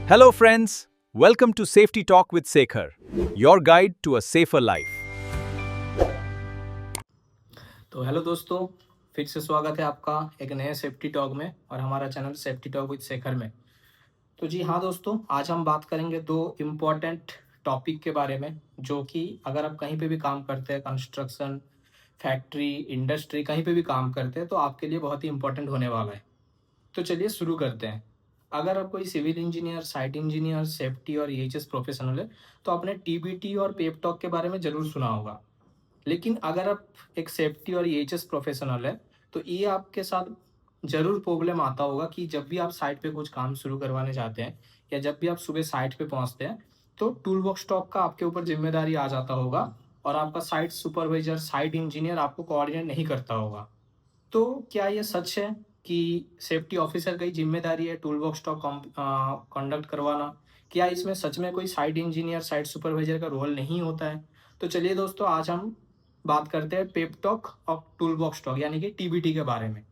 Hello, friends. Welcome to Safety Talk with Sekhar, your guide to a safer life. तो hello दोस्तों, फिर से स्वागत है आपका एक नए सेफ्टी टॉक में और हमारा channel safety talk with Shekhar में। तो जी हाँ दोस्तों, आज हम बात करेंगे दो इम्पॉर्टेंट टॉपिक के बारे में, जो कि अगर आप कहीं पे भी काम करते हैं, कंस्ट्रक्शन, फैक्ट्री, इंडस्ट्री, कहीं पे भी काम करते हैं, तो आपके लिए बहुत ही इंपॉर्टेंट होने वाला है। तो चलिए शुरू करते हैं। अगर आप कोई civil engineer, site engineer, safety और ईएचएस प्रोफेशनल है, तो आपने टीबीटी और पेप टॉक के बारे में ज़रूर सुना होगा। लेकिन अगर आप एक सेफ्टी और ईएचएस प्रोफेशनल है, तो ये आपके साथ ज़रूर प्रॉब्लम आता होगा कि जब भी आप साइट पे कुछ काम शुरू करवाने जाते हैं या जब भी आप सुबह साइट पे पहुंचते हैं, तो टूल बॉक्स स्टॉक का आपके ऊपर जिम्मेदारी आ जाता होगा और आपका साइट सुपरवाइजर, साइट इंजीनियर आपको कोऑर्डिनेट नहीं करता होगा। तो क्या ये सच है कि सेफ्टी ऑफिसर की जिम्मेदारी है टूल बॉक्स स्टॉक कंडक्ट करवाना? क्या इसमें सच में कोई साइट इंजीनियर, साइट सुपरवाइजर का रोल नहीं होता है? तो चलिए दोस्तों, आज हम बात करते हैं पेप टॉक और टूल बॉक्स टॉक यानी कि टीबीटी के बारे में।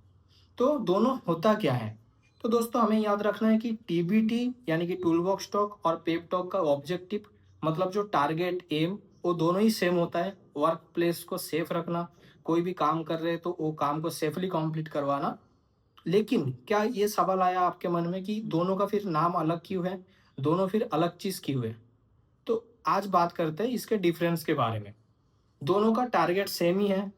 तो दोनों होता क्या है? तो दोस्तों, हमें याद रखना है कि टीबीटी यानी कि टूल बॉक्स टॉक और पेप टॉक का ऑब्जेक्टिव, मतलब जो टारगेट, एम, वो दोनों ही सेम होता है। वर्क प्लेस को सेफ रखना, कोई भी काम कर रहे हैं तो वो काम को सेफली कंप्लीट करवाना। लेकिन क्या ये सवाल आया आपके मन में कि दोनों का फिर नाम अलग क्यों है, दोनों फिर अलग चीज़ क्यों है? तो आज बात करते हैं इसके डिफरेंस के बारे में। दोनों का टारगेट सेम ही है,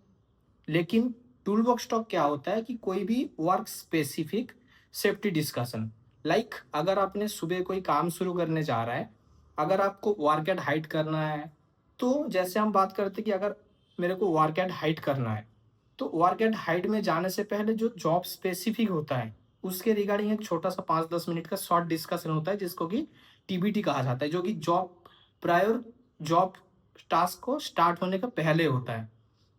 लेकिन टूल बॉक्स टॉक क्या होता है कि कोई भी work specific safety discussion, like अगर आपने सुबह कोई काम शुरू करने जा रहा है, अगर आपको वर्क एट हाइट करना है, तो जैसे हम बात करते हैं कि अगर मेरे को वर्क एट हाइट करना है, तो वर्क एट हाइट में जाने से पहले जो जॉब स्पेसिफिक होता है, उसके रिगार्डिंग एक छोटा सा 5-10 मिनट का शॉर्ट डिस्कशन होता है, जिसको कि टीबीटी कहा जाता है, जो कि जॉब प्रायर, जॉब टास्क को स्टार्ट होने का पहले होता है,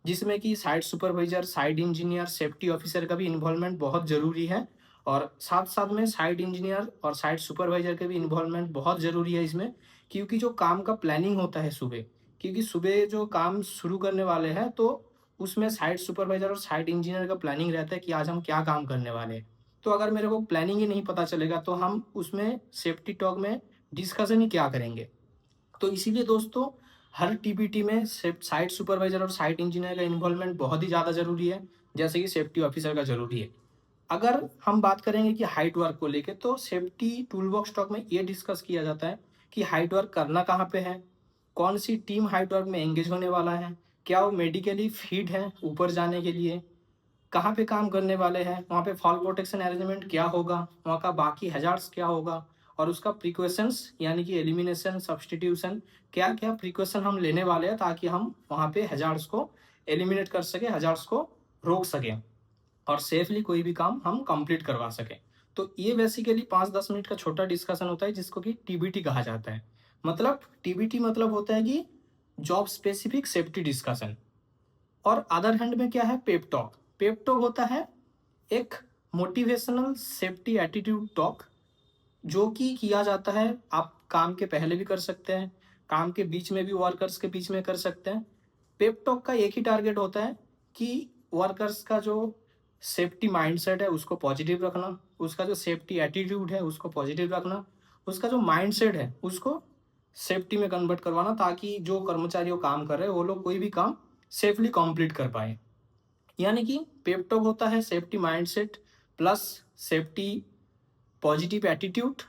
जिसमें कि site supervisor, site engineer, safety officer का भी इन्वॉल्वमेंट बहुत ज़रूरी है। और साथ साथ में साइट इंजीनियर और साइट सुपरवाइजर का भी इन्वॉल्वमेंट बहुत ज़रूरी है इसमें, क्योंकि जो काम का प्लानिंग होता है सुबह, क्योंकि सुबह जो काम शुरू करने वाले हैं, तो उसमें साइट सुपरवाइजर और साइट इंजीनियर का प्लानिंग रहता है कि आज हम क्या काम करने वाले हैं। तो अगर मेरे को प्लानिंग ही नहीं पता चलेगा, तो हम उसमें सेफ्टी टॉक में डिस्कशन ही क्या करेंगे? तो इसीलिए दोस्तों, हर टीपीटी में साइट सुपरवाइजर और साइट इंजीनियर का इन्वॉल्वमेंट बहुत ही ज़्यादा ज़रूरी है, जैसे कि सेफ्टी ऑफिसर का ज़रूरी है। अगर हम बात करेंगे कि हाइट वर्क को लेके, तो सेफ्टी टूल बॉक्स टॉक में ये डिस्कस किया जाता है कि हाइट वर्क करना कहाँ पे है, कौन सी टीम हाइट वर्क में एंगेज होने वाला है, क्या वो मेडिकली फिट है ऊपर जाने के लिए, कहाँ पे काम करने वाले हैं, वहाँ पे फॉल प्रोटेक्शन अरेंजमेंट क्या होगा, वहाँ का बाकी हैजार्ड्स क्या होगा, और उसका प्रिकॉशंस यानी कि एलिमिनेशन, सब्स्टिट्यूशन, क्या क्या प्रिकॉशन हम लेने वाले हैं ताकि हम वहाँ पे हैजार्ड्स को एलिमिनेट कर सकें, हैजार्ड्स को रोक सकें और सेफली कोई भी काम हम कंप्लीट करवा सकें। तो ये बेसिकली 5-10 मिनट का छोटा डिस्कशन होता है, जिसको कि टीबीटी कहा जाता है। मतलब टीबीटी मतलब होता है कि जॉब स्पेसिफिक सेफ्टी डिस्कशन। और अदर हैंड में क्या है? Pep talk. पेप टॉक होता है एक मोटिवेशनल सेफ्टी एटीट्यूड टॉक, जो कि किया जाता है, आप काम के पहले भी कर सकते हैं, काम के बीच में भी वर्कर्स के बीच में कर सकते हैं। पेप टॉक का एक ही टारगेट होता है कि वर्कर्स का जो सेफ्टी माइंडसेट है उसको पॉजिटिव रखना, उसका जो सेफ्टी एटीट्यूड है उसको पॉजिटिव रखना, उसका जो माइंडसेट है उसको सेफ्टी में कन्वर्ट करवाना, ताकि जो कर्मचारी वो काम कर रहे हैं वो लोग कोई भी काम सेफली कंप्लीट कर पाए। यानी कि पेप टॉक होता है safety mindset plus safety positive attitude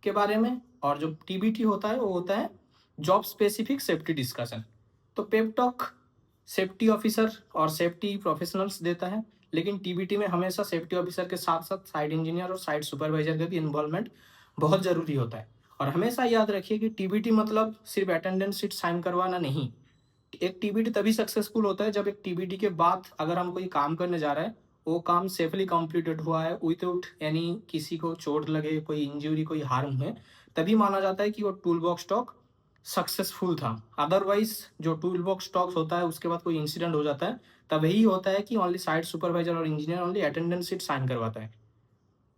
के बारे में, और जो टीबीटी होता है वो होता है जॉब स्पेसिफिक सेफ्टी डिस्कशन। तो पेप टॉक सेफ्टी ऑफिसर और सेफ्टी प्रोफेशनल्स देता है, लेकिन टीबीटी में हमेशा सेफ्टी ऑफिसर के साथ साथ साइट इंजीनियर और साइट सुपरवाइजर का भी इन्वॉल्वमेंट बहुत ज़रूरी होता है। और हमेशा याद रखिए कि टीबीटी मतलब सिर्फ अटेंडेंस शीट साइन करवाना नहीं। एक टीबीटी तभी सक्सेसफुल होता है जब एक टीबीटी के बाद अगर हम कोई काम करने जा रहे हैं, वो काम सेफली कंप्लीटेड हुआ है विदाउट यानी किसी को चोट लगे, कोई इंजरी, कोई हार्म है, तभी माना जाता है कि वो टूल बॉक्स टॉक सक्सेसफुल था। अदरवाइज जो टूल बॉक्स टॉक्स होता है उसके बाद कोई इंसिडेंट हो जाता है, तब यही होता है कि ओनली साइट सुपरवाइजर और engineer only attendance sheet sign करवाता है।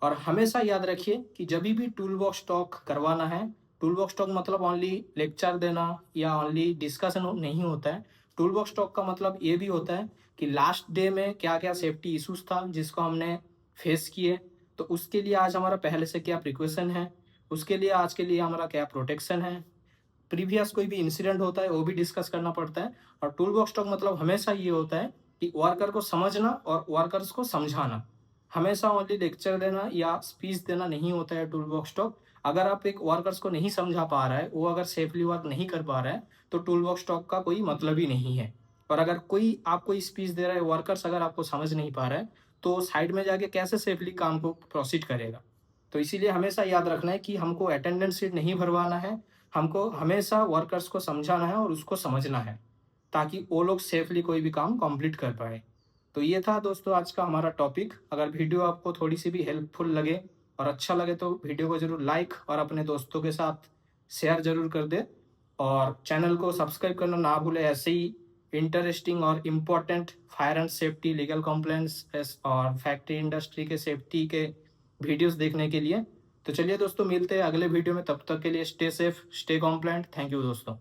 और हमेशा याद रखिए कि जब भी टूल बॉक्स टॉक करवाना है, टूल बॉक्स टॉक मतलब ओनली लेक्चर देना या ओनली डिस्कशन नहीं होता है। टूल बॉक्स टॉक का मतलब ये भी होता है कि लास्ट डे में क्या क्या सेफ्टी इश्यूज था जिसको हमने फेस किए, तो उसके लिए आज हमारा पहले से क्या प्रिकॉशन है, उसके लिए आज के लिए हमारा क्या प्रोटेक्शन है, प्रीवियस कोई भी इंसिडेंट होता है वो भी डिस्कस करना पड़ता है। और टूल बॉक्स टॉक मतलब हमेशा ये होता है कि वर्कर को समझना और वर्कर्स को समझाना। हमेशा ओनली लेक्चर देना या स्पीच देना नहीं होता है टूल बॉक्स टॉक। अगर आप एक वर्कर्स को नहीं समझा पा रहा है, वो अगर सेफली वर्क नहीं कर पा रहा है, तो टूल बॉक्स टॉक का कोई मतलब ही नहीं है। और अगर कोई आपको स्पीच दे रहा है, वर्कर्स अगर आपको समझ नहीं पा रहा है, तो साइड में जाके कैसे सेफली काम को प्रोसीड करेगा। तो इसीलिए हमेशा याद रखना है कि हमको अटेंडेंस शीट नहीं भरवाना है, हमको हमेशा वर्कर्स को समझाना है और उसको समझना है, ताकि वो लोग सेफली कोई भी काम कंप्लीट कर पाए। तो ये था दोस्तों आज का हमारा टॉपिक। अगर वीडियो आपको थोड़ी सी भी हेल्पफुल लगे और अच्छा लगे तो वीडियो को ज़रूर लाइक और अपने दोस्तों के साथ शेयर ज़रूर कर दे, और चैनल को सब्सक्राइब करना ना भूले ऐसे ही इंटरेस्टिंग और important fire and safety, legal complaints और फैक्ट्री इंडस्ट्री के सेफ्टी के वीडियोस देखने के लिए। तो चलिए दोस्तों, मिलते हैं अगले वीडियो में, तब तक के लिए stay safe, stay compliant. Thank you दोस्तों।